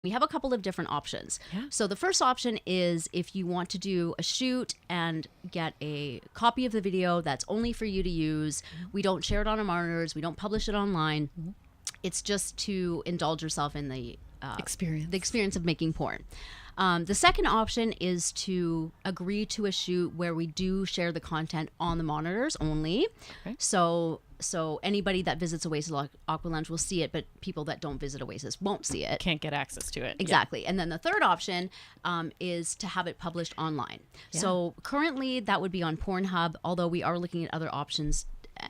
We have a couple of different options. Yeah. So the first option is if you want to do a shoot and get a copy of the video that's only for you to use. We don't share it on our monitors. We don't publish it online. It's just to indulge yourself in the experience of making porn. The second option is to agree to a shoot where we do share the content on the monitors only. Okay. So anybody that visits Oasis Aqualounge will see it, but people that don't visit Oasis won't see it. Can't get access to it. Exactly. Yeah. And then the third option is to have it published online. Yeah. So currently that would be on Pornhub, although we are looking at other options,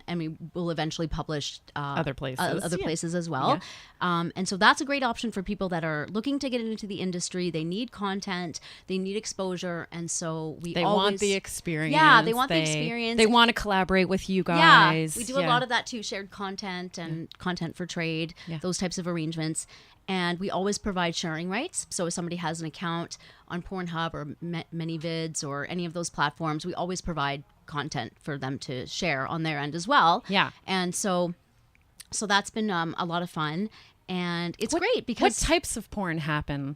and we will eventually publish other places as well. Yeah. And so that's a great option for people that are looking to get into the industry. They need content, they need exposure, and so they want the experience. Yeah, they want the experience. They want to collaborate with you guys. Yeah, we do a lot of that too, shared content and content for trade, those types of arrangements. And we always provide sharing rights. So if somebody has an account on Pornhub or ManyVids or any of those platforms, we always provide content for them to share on their end as well. Yeah. And so that's been a lot of fun. And it's great because... What types of porn happen?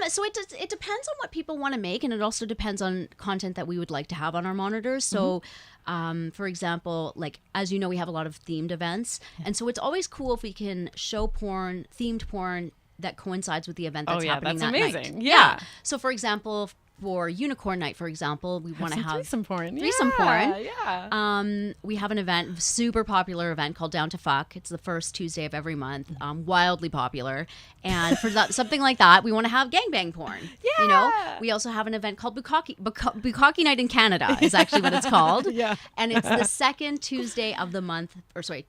So it depends on what people want to make, and it also depends on content that we would like to have on our monitors. So, for example, like, as you know, we have a lot of themed events, and so it's always cool if we can show themed porn that coincides with the event that's happening that night. That's amazing. Yeah. So, for example, for Unicorn Night, for example, we want to have threesome porn. Threesome porn. Yeah. We have an event, super popular event called Down to Fuck. It's the first Tuesday of every month. Wildly popular. And for something like that, we want to have gangbang porn. Yeah. You know, we also have an event called Bukkake Night in Canada is actually what it's called. Yeah. And it's the second Tuesday of the month,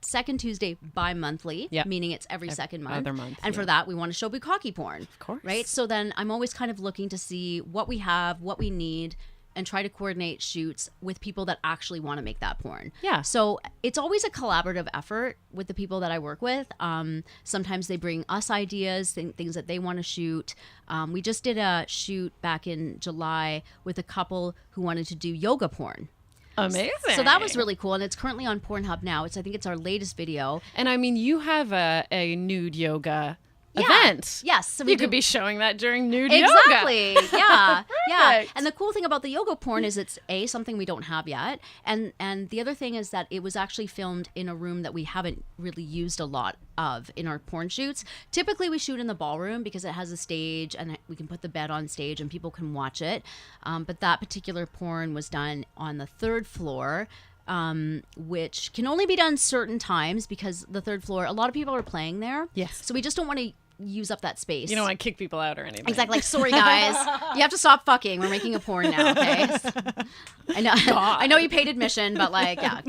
second Tuesday bi-monthly, meaning it's every second month. Other month. And for that, we want to show bukkake porn. Of course. Right? So then I'm always kind of looking to see what we have, what we need, and try to coordinate shoots with people that actually want to make that porn. Yeah. So it's always a collaborative effort with the people that I work with. Sometimes they bring us ideas, things that they want to shoot. We just did a shoot back in July with a couple who wanted to do yoga porn. Amazing. So that was really cool, and it's currently on Pornhub now. I think it's our latest video. And I mean, you have a nude yoga event. Yes. So you could be showing that during nude exactly. yoga. Yeah. Yeah. And the cool thing about the yoga porn is it's something we don't have yet. And the other thing is that it was actually filmed in a room that we haven't really used a lot of in our porn shoots. Typically we shoot in the ballroom because it has a stage and we can put the bed on stage and people can watch it. But that particular porn was done on the third floor. Which can only be done certain times because the third floor, a lot of people are playing there. Yes. So we just don't want to use up that space. You don't want to kick people out or anything. Exactly. Like, sorry guys, you have to stop fucking. We're making a porn now, okay? I know you paid admission, but like, yeah,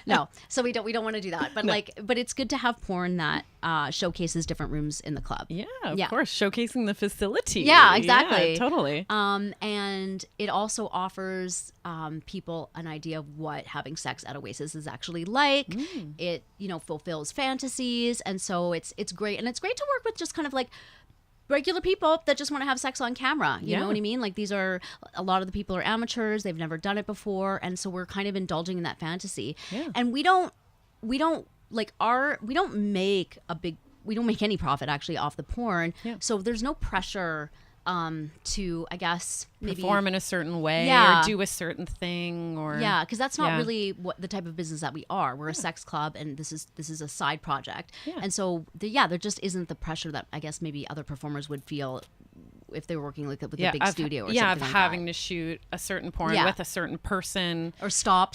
no. So we don't want to do that. But but it's good to have porn that showcases different rooms in the club. Yeah, of course, showcasing the facility. Yeah, exactly. Yeah, totally. And it also offers people an idea of what having sex at Oasis is actually like. It fulfills fantasies, and so it's great, and it's great to work with just kind of like regular people that just want to have sex on camera. You know what I mean? Like, these are, a lot of the people are amateurs. They've never done it before. And so we're kind of indulging in that fantasy. Yeah. And we don't make any profit actually off the porn. Yeah. So there's no pressure to, I guess, maybe perform in a certain way or do a certain thing, or because that's not really what the type of business that we are. We're a sex club, and this is a side project. And so there just isn't the pressure that I guess maybe other performers would feel if they were working like with a big studio or something of like having that. To shoot a certain porn with a certain person or start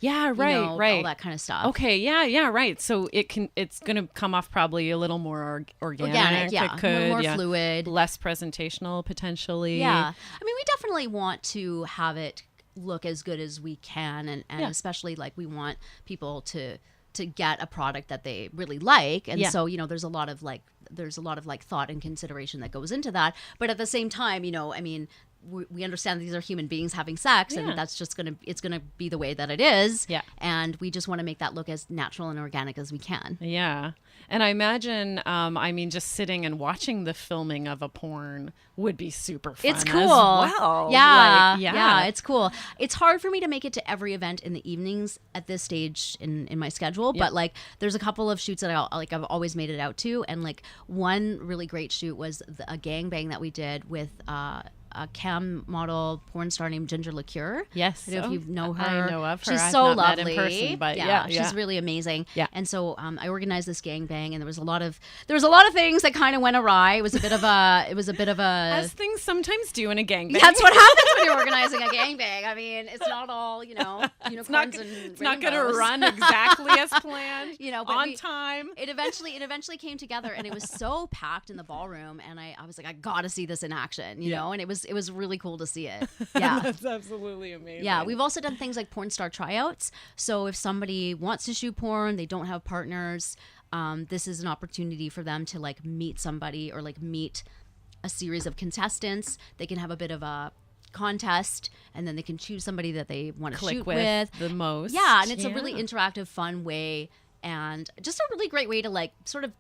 right all that kind of stuff. Okay, right. So it's gonna come off probably a little more organic. Yeah, it could, more fluid, less presentational potentially. Yeah, I mean, we definitely want to have it look as good as we can, and especially like we want people to get a product that they really like, and so there's a lot of thought and consideration that goes into that. But at the same time, I mean, we understand these are human beings having sex, and that's just it's gonna be the way that it is. Yeah. And we just want to make that look as natural and organic as we can. Yeah. And I imagine, just sitting and watching the filming of a porn would be super fun. It's cool. As well. Yeah. Yeah, it's cool. It's hard for me to make it to every event in the evenings at this stage in my schedule, but like there's a couple of shoots that I've always made it out to, and like one really great shoot was a gangbang that we did with a cam model porn star named Ginger Liqueur. Yes. I don't know if you know her. I know of her. She's I've so not lovely. met in person, but she's really amazing. Yeah. And so I organized this gangbang, and there was a lot of things that kind of went awry. It was a bit of a as things sometimes do in a gangbang. That's what happens when you're organizing a gangbang. I mean, it's not all, unicorns it's not going to run exactly as planned. But on time. It eventually came together, and it was so packed in the ballroom, and I was like, I got to see this in action, you know, and it was really cool to see it. Yeah. That's absolutely amazing. Yeah, we've also done things like porn star tryouts. So if somebody wants to shoot porn, they don't have partners, this is an opportunity for them to like meet somebody or like meet a series of contestants. They can have a bit of a contest, and then they can choose somebody that they want to shoot with the most. Yeah, and it's a really interactive, fun way, and just a really great way to like sort of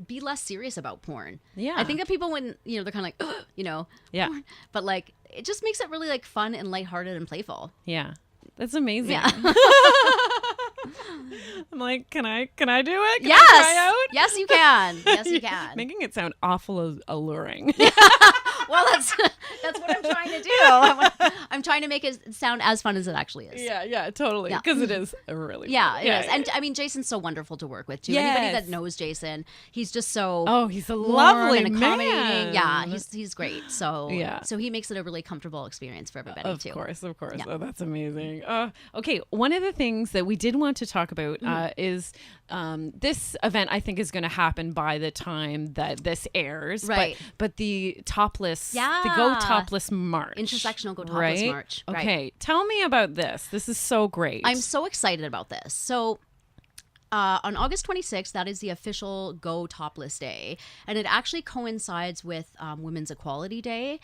be less serious about porn. Yeah. I think that people, when, they're kind of like, yeah. porn, but like, it just makes it really like fun and lighthearted and playful. Yeah. That's amazing. Yeah. I'm like, can I do it? Can yes. I try out? Yes, you can. Yes, you can. Making it sound awful alluring. Well, that's what I'm trying to do. I'm trying to make it sound as fun as it actually is. Yeah, totally. Because it is really fun. It is. And I mean, Jason's so wonderful to work with too. Yes. Anybody that knows Jason, he's just so he's a warm lovely and accommodating. man. Yeah, he's great. So yeah. So he makes it a really comfortable experience for everybody too. Of course. Yeah. Oh, that's amazing. Okay, one of the things that we did want to talk about is this event I think is going to happen by the time that this airs. Right. But the topless, the Yeah. Go Topless March. Intersectional Go Topless right? March. Right. Okay, tell me about this. This is so great. I'm so excited about this. So on August 26th, that is the official Go Topless Day. And it actually coincides with Women's Equality Day.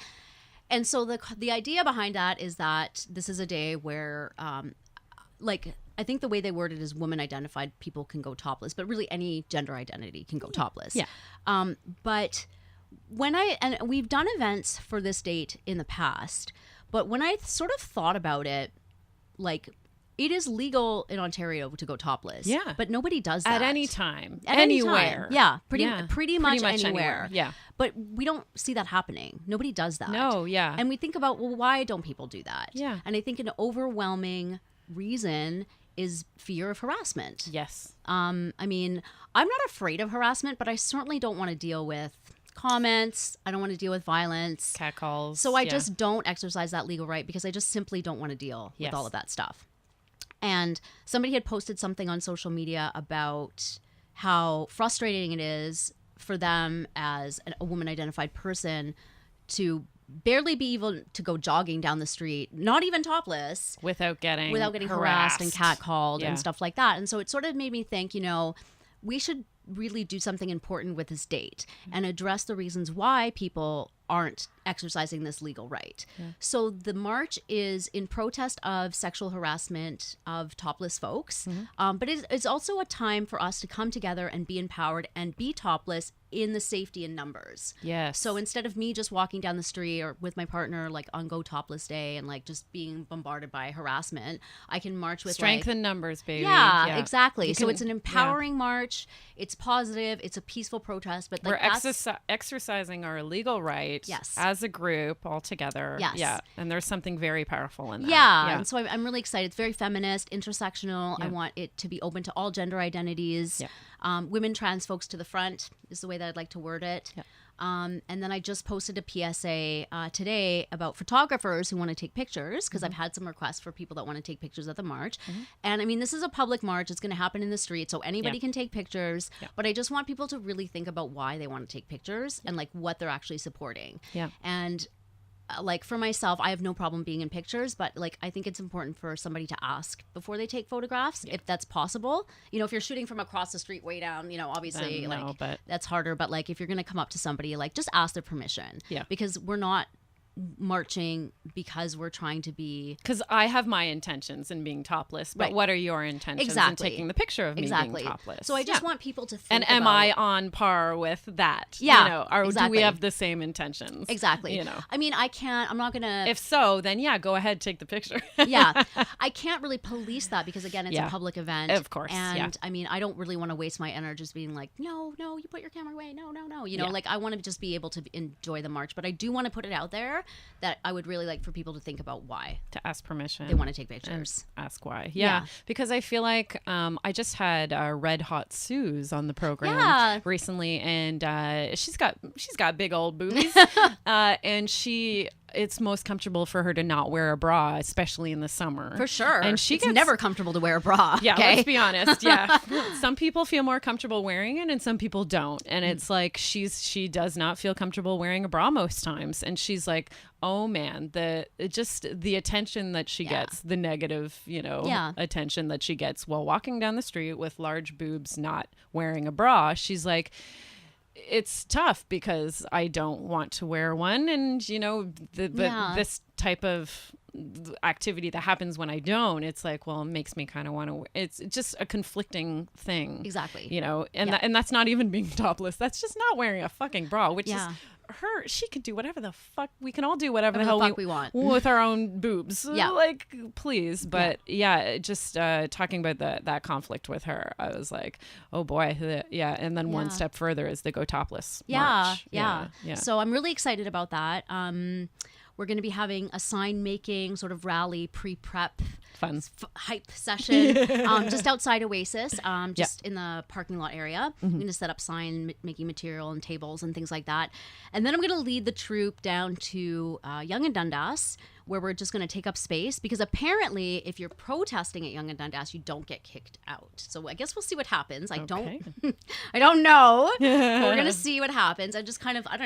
And so the idea behind that is that this is a day where, I think the way they word it is woman-identified people can go topless, but really any gender identity can go topless. Yeah. But and we've done events for this date in the past, but when I sort of thought about it, like, it is legal in Ontario to go topless. Yeah. But nobody does that. At any time. At any anywhere. time. Yeah. Pretty much anywhere. Yeah. But we don't see that happening. Nobody does that. No, yeah. And we think about, well, why don't people do that? Yeah. And I think an overwhelming reason is fear of harassment. Yes. I mean, I'm not afraid of harassment, but I certainly don't want to deal with comments. I don't want to deal with violence. Catcalls. So I just don't exercise that legal right because I just simply don't want to deal with all of that stuff. And somebody had posted something on social media about how frustrating it is for them as a woman-identified person to barely be able to go jogging down the street, not even topless, without getting harassed and catcalled Yeah. and stuff like that. And so it sort of made me think, we should really do something important with this date and address the reasons why people aren't exercising this legal right. Yeah. So the march is in protest of sexual harassment of topless folks, but it's also a time for us to come together and be empowered and be topless in the safety in numbers. Yes. So instead of me just walking down the street or with my partner like on Go Topless Day and like just being bombarded by harassment, I can march with strength in numbers, baby. Yeah, exactly. So it's an empowering march. It's positive. It's a peaceful protest. But we're exercising our legal right as a group all together. Yes. Yeah. And there's something very powerful in that. Yeah. And so I'm really excited. It's very feminist, intersectional. Yeah. I want it to be open to all gender identities. Yeah. Women, trans folks to the front is the way that I'd like to word it. Yeah. And then I just posted a PSA today about photographers who want to take pictures because I've had some requests for people that want to take pictures at the march. And I mean, this is a public march. It's going to happen in the street, so anybody can take pictures. Yeah. But I just want people to really think about why they want to take pictures and like what they're actually supporting. Yeah. And like for myself, I have no problem being in pictures, but like I think it's important for somebody to ask before they take photographs if that's possible. If you're shooting from across the street way down, obviously but that's harder. But like if you're going to come up to somebody, like just ask their permission. Yeah. Because we're not marching because we're trying to be. Because I have my intentions in being topless, but what are your intentions in taking the picture of me being topless? So I just want people to think and am I on par with that? Yeah, or do we have the same intentions? Exactly. I mean, I'm not gonna. If so, then go ahead, take the picture. Yeah, I can't really police that because again, it's a public event, of course. And I mean, I don't really want to waste my energy just being like, no, you put your camera away, no. Like I want to just be able to enjoy the march, but I do want to put it out there that I would really like for people to think about why. To ask permission. They want to take pictures. Ask why. Yeah. Because I feel like I just had Red Hot Suze on the program recently, and she's got big old boobies, and it's most comfortable for her to not wear a bra, especially in the summer. For sure. And it's never comfortable to wear a bra. Yeah, okay? Let's be honest. Yeah. Some people feel more comfortable wearing it and some people don't. And it's like she does not feel comfortable wearing a bra most times. And she's like, oh man, the attention that she gets, the negative, attention that she gets while walking down the street with large boobs, not wearing a bra. She's like, it's tough because I don't want to wear one, and but this type of activity that happens when I don't, it's like, well, it makes me kind of want to. It's just a conflicting thing, exactly. And that's not even being topless. That's just not wearing a fucking bra, which is. She can do whatever the fuck. We can all do whatever the hell we want with our own boobs. Yeah, like please. But just talking about that conflict with her, I was like, oh boy, And then one step further is the go topless. March. Yeah. So I'm really excited about that. We're going to be having a sign making sort of rally pre-prep fun hype session just outside Oasis, just in the parking lot area. I'm going to set up sign making material and tables and things like that. And then I'm going to lead the troop down to Yonge and Dundas, where we're just going to take up space, because apparently if you're protesting at Yonge and Dundas, you don't get kicked out. So I guess we'll see what happens. I don't know. But we're going to see what happens. And just kind of, I don't